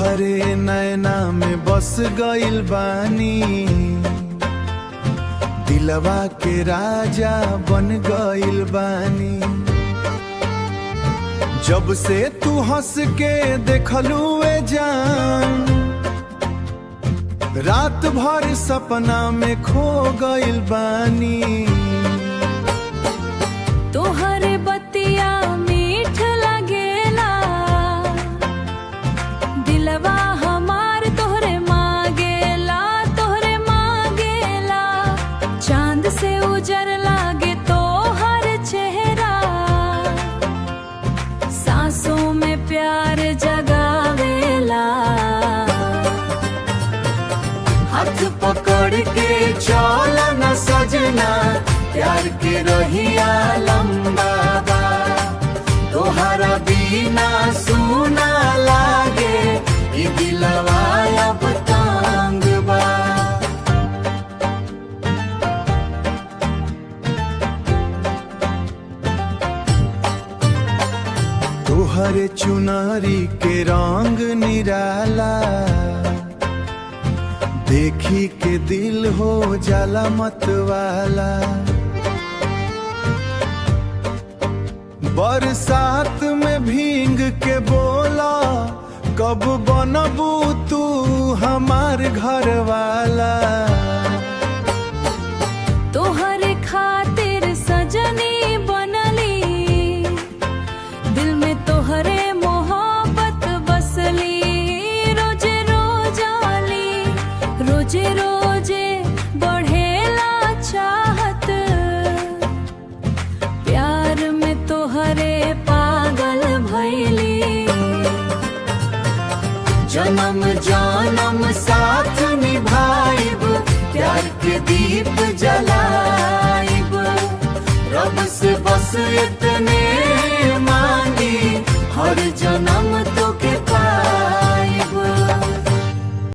तोहरे नैना में बस गइल बानी, दिलवा के राजा बन गइल बानी। जब से तू हंस के देखलू ए जान, रात भर सपना में खो गइल बानी। तोहरे बतिया मीठ लगेला, दिलवा हमार तोहरे मांगेला, तोहरे मांगेला। चांद से उजर लागे तोहर चेहरा, सांसों में प्यार जगावेला। हाथ पकड़ के चल न सजना, प्यार के रहिया लंबा बा। तोहरा बिना सुना लागे, ई दिलवा अब तंग बा। तोहरे चुनरी के रंग निराला, देखी के दिल हो जाला मतवाला। बरसात में भींग के बोला, कब बनबू तू हमार घर वाला। तोहरे खातिर सजनी बनली, दिल में तोहरे मोहब्बत बसली। रोजे रोजाली, रोजे रोजे बढ़ेला चाहत, प्यार में तोहरे पागल भइली। जन्म जन्म साथ निभाइब, प्यार के दीप जलाइब। रब से बस इतने मांगी, हर जन्म